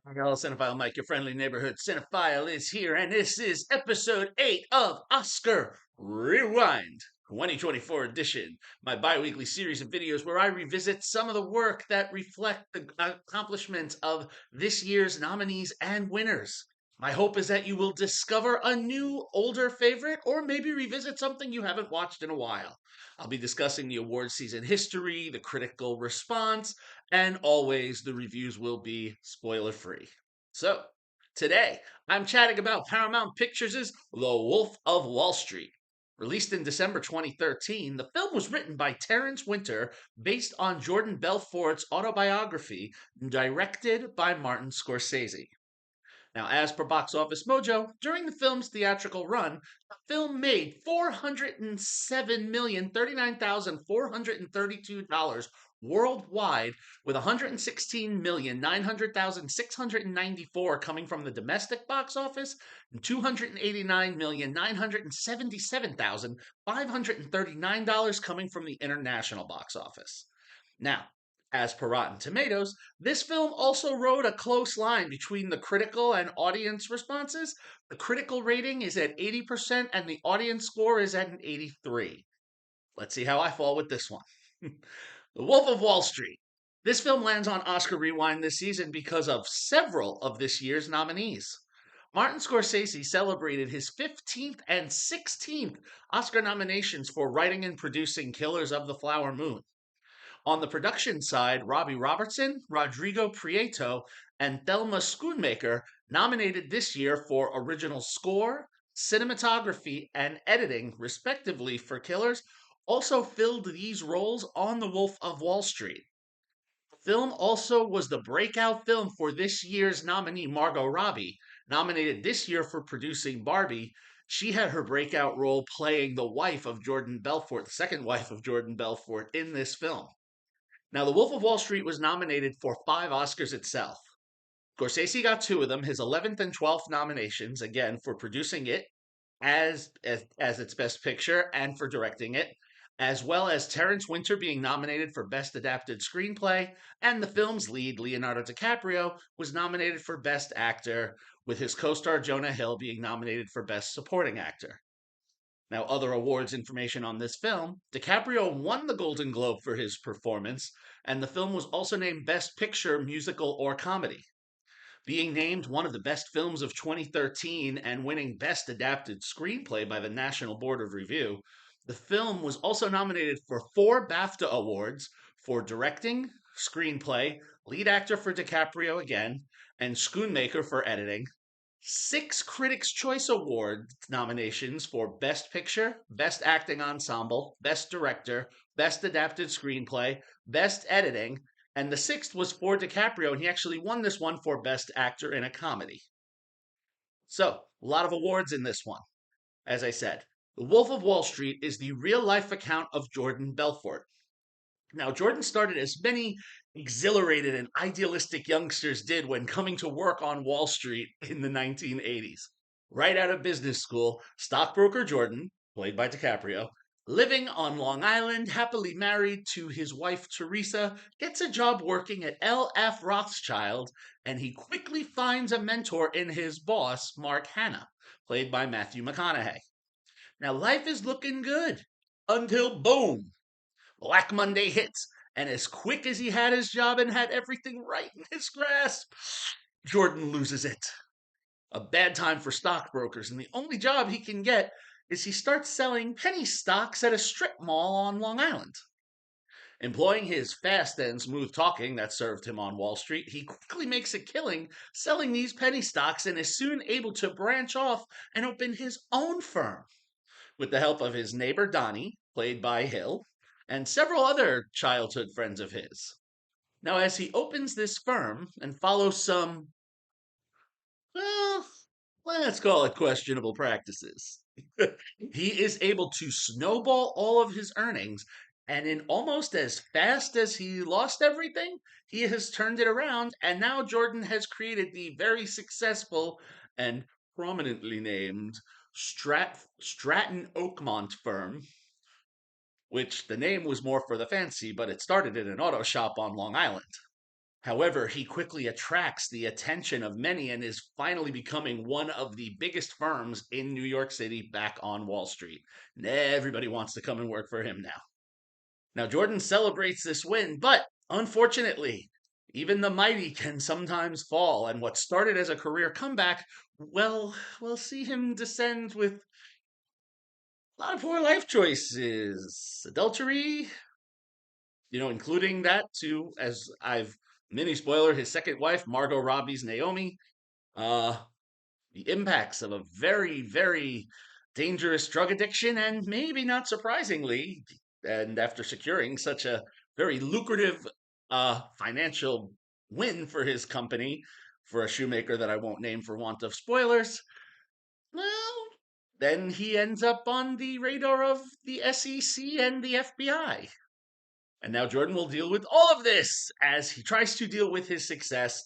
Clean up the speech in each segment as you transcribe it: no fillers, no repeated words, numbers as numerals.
Hello, Cinephile Mike, your friendly neighborhood cinephile is here, and this is episode 8 of Oscar Rewind 2024 edition, my bi weekly series of videos where I revisit some of the work that reflect the accomplishments of this year's nominees and winners. My hope is that you will discover a new, older favorite, or maybe revisit something you haven't watched in a while. I'll be discussing the award season history, the critical response, and always the reviews will be spoiler free. So, today I'm chatting about Paramount Pictures' The Wolf of Wall Street. Released in December 2013, the film was written by Terrence Winter based on Jordan Belfort's autobiography, and directed by Martin Scorsese. Now, as per Box Office Mojo, during the film's theatrical run, the film made $407,039,432 worldwide, with 116,900,694 coming from the domestic box office and $289,977,539 coming from the international box office. Now, as per Rotten Tomatoes, this film also rode a close line between the critical and audience responses. The critical rating is at 80% and the audience score is at an 83. Let's see how I fall with this one. The Wolf of Wall Street. This film lands on Oscar Rewind this season because of several of this year's nominees. Martin Scorsese celebrated his 15th and 16th Oscar nominations for writing and producing Killers of the Flower Moon. On the production side, Robbie Robertson, Rodrigo Prieto, and Thelma Schoonmaker, nominated this year for original score, cinematography, and editing, respectively, for Killers, also filled these roles on The Wolf of Wall Street. The film also was the breakout film for this year's nominee, Margot Robbie, nominated this year for producing Barbie. She had her breakout role playing the wife of Jordan Belfort, the second wife of Jordan Belfort, in this film. Now, The Wolf of Wall Street was nominated for 5 Oscars itself. Scorsese got 2 of them, his 11th and 12th nominations, again, for producing it as its best picture and for directing it, as well as Terrence Winter being nominated for Best Adapted Screenplay, and the film's lead, Leonardo DiCaprio, was nominated for Best Actor, with his co star Jonah Hill being nominated for Best Supporting Actor. Now, other awards information on this film: DiCaprio won the Golden Globe for his performance, and the film was also named Best Picture, Musical, or Comedy. Being named one of the best films of 2013 and winning Best Adapted Screenplay by the National Board of Review, the film was also nominated for 4 BAFTA awards for directing, screenplay, lead actor for DiCaprio again, and Schoonmaker for editing, 6 Critics' Choice Award nominations for Best Picture, Best Acting Ensemble, Best Director, Best Adapted Screenplay, Best Editing, and the sixth was for DiCaprio, and he actually won this one for Best Actor in a Comedy. So, a lot of awards in this one. As I said, The Wolf of Wall Street is the real life account of Jordan Belfort. Now, Jordan started as many exhilarated and idealistic youngsters did when coming to work on Wall Street in the 1980s. Right out of business school, stockbroker Jordan, played by DiCaprio, living on Long Island, happily married to his wife Teresa, gets a job working at L.F. Rothschild, and he quickly finds a mentor in his boss, Mark Hanna, played by Matthew McConaughey. Now, life is looking good until boom, Black Monday hits, and as quick as he had his job and had everything right in his grasp, Jordan loses it. A bad time for stockbrokers, and the only job he can get is he starts selling penny stocks at a strip mall on Long Island. Employing his fast and smooth talking that served him on Wall Street, he quickly makes a killing selling these penny stocks and is soon able to branch off and open his own firm with the help of his neighbor Donnie, played by Hill, and several other childhood friends of his. Now, as he opens this firm and follows some, well, let's call it questionable practices, he is able to snowball all of his earnings, and in almost as fast as he lost everything, he has turned it around, and now Jordan has created the very successful and prominently named Stratton Oakmont firm, which the name was more for the fancy, but it started in an auto shop on Long Island. However, he quickly attracts the attention of many and is finally becoming one of the biggest firms in New York City back on Wall Street. And everybody wants to come and work for him now. Now, Jordan celebrates this win, but unfortunately, even the mighty can sometimes fall, and what started as a career comeback, well, we'll see him descend with a lot of poor life choices, adultery, including that too, as I've mini spoiler, his second wife, Margot Robbie's Naomi, uh, the impacts of a very, very dangerous drug addiction, and maybe not surprisingly, and after securing such a very lucrative financial win for his company, for a shoemaker that I won't name for want of spoilers, well, then he ends up on the radar of the SEC and the FBI. And now Jordan will deal with all of this as he tries to deal with his success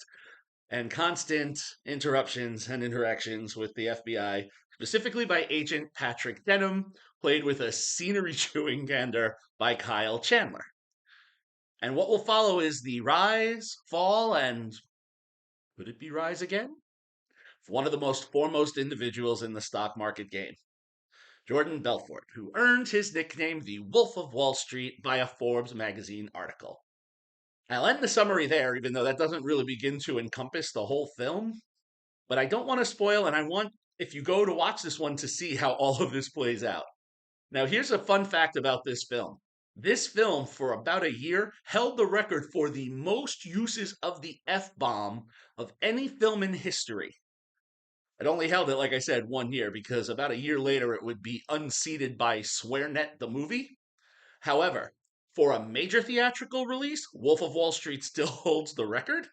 and constant interruptions and interactions with the FBI, specifically by Agent Patrick Denham, played with a scenery chewing gander by Kyle Chandler. And what will follow is the rise, fall, and could it be rise again? One of the most foremost individuals in the stock market game, Jordan Belfort, who earned his nickname the Wolf of Wall Street by a Forbes magazine article. I'll end the summary there, even though that doesn't really begin to encompass the whole film. But I don't want to spoil, and I want, if you go to watch this one, to see how all of this plays out. Now, here's a fun fact about this film. This film, for about a year, held the record for the most uses of the F bomb of any film in history. It only held it, like I said, 1 year because about a year later it would be unseated by SwearNet the movie. However, for a major theatrical release, Wolf of Wall Street still holds the record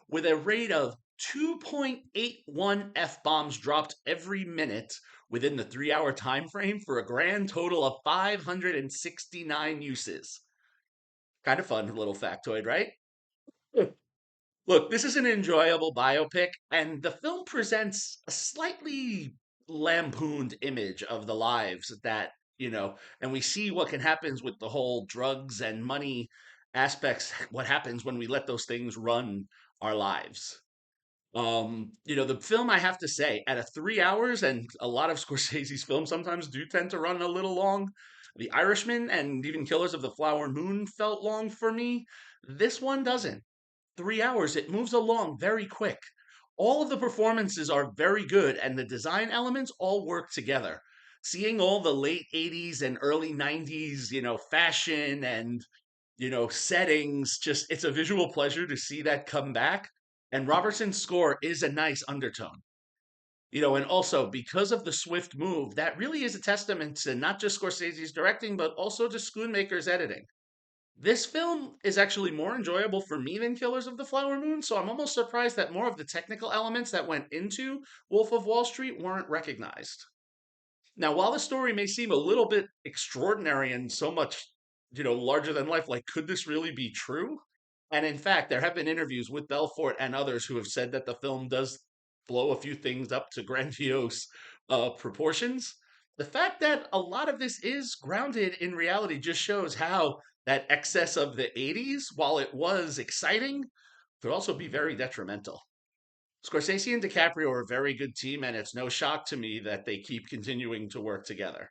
with a rate of 2.81 F bombs dropped every minute within the 3 hour time frame for a grand total of 569 uses. Kind of fun little factoid, right? Look, this is an enjoyable biopic, and the film presents a slightly lampooned image of the lives and we see what can happen with the whole drugs and money aspects, what happens when we let those things run our lives. The film, I have to say, at a 3 hours, and a lot of Scorsese's films sometimes do tend to run a little long. The Irishman and even Killers of the Flower Moon felt long for me. This one doesn't. 3 hours, it moves along very quick. All of the performances are very good, and the design elements all work together. Seeing all the late 80s and early 90s, fashion and settings. Just it's a visual pleasure to see that come back. And Robertson's score is a nice undertone. And also because of the swift move, that really is a testament to not just Scorsese's directing, but also to Schoonmaker's editing. This film is actually more enjoyable for me than Killers of the Flower Moon, so I'm almost surprised that more of the technical elements that went into Wolf of Wall Street weren't recognized. Now, while the story may seem a little bit extraordinary and so much, larger than life, like, could this really be true? And in fact, there have been interviews with Belfort and others who have said that the film does blow a few things up to grandiose proportions. The fact that a lot of this is grounded in reality just shows how that excess of the 80s, while it was exciting, could also be very detrimental. Scorsese and DiCaprio are a very good team, and it's no shock to me that they keep continuing to work together.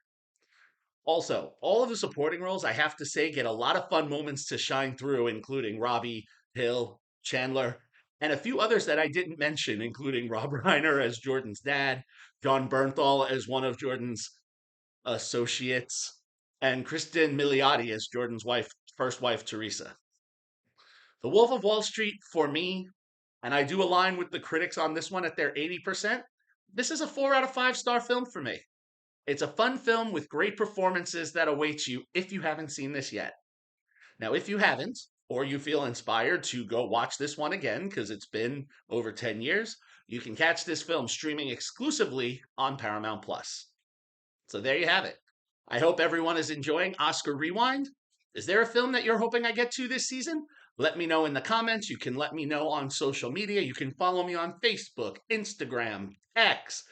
Also, all of the supporting roles, I have to say, get a lot of fun moments to shine through, including Robbie, Hill, Chandler, and a few others that I didn't mention, including Rob Reiner as Jordan's dad, John Bernthal as one of Jordan's associates, and Kristen Milioti as Jordan's first wife, Teresa. The Wolf of Wall Street, for me, and I do align with the critics on this one at their 80%, this is a 4 out of 5 star film for me. It's a fun film with great performances that awaits you if you haven't seen this yet. Now, if you haven't, or you feel inspired to go watch this one again because it's been over 10 years, you can catch this film streaming exclusively on Paramount Plus. So there you have it. I hope everyone is enjoying Oscar Rewind. Is there a film that you're hoping I get to this season? Let me know in the comments. You can let me know on social media. You can follow me on Facebook, Instagram, X,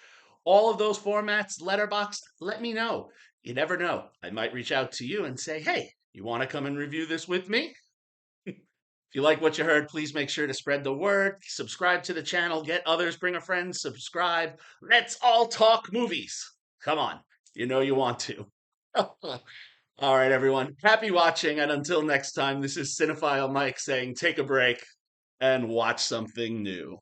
all of those formats, Letterboxd. Let me know. You never know. I might reach out to you and say, hey, you want to come and review this with me? If you like what you heard, please make sure to spread the word, subscribe to the channel, get others, bring a friend, subscribe. Let's all talk movies. Come on, you know you want to. All right, everyone. Happy watching, and until next time, this is Cinephile Mike saying take a break and watch something new.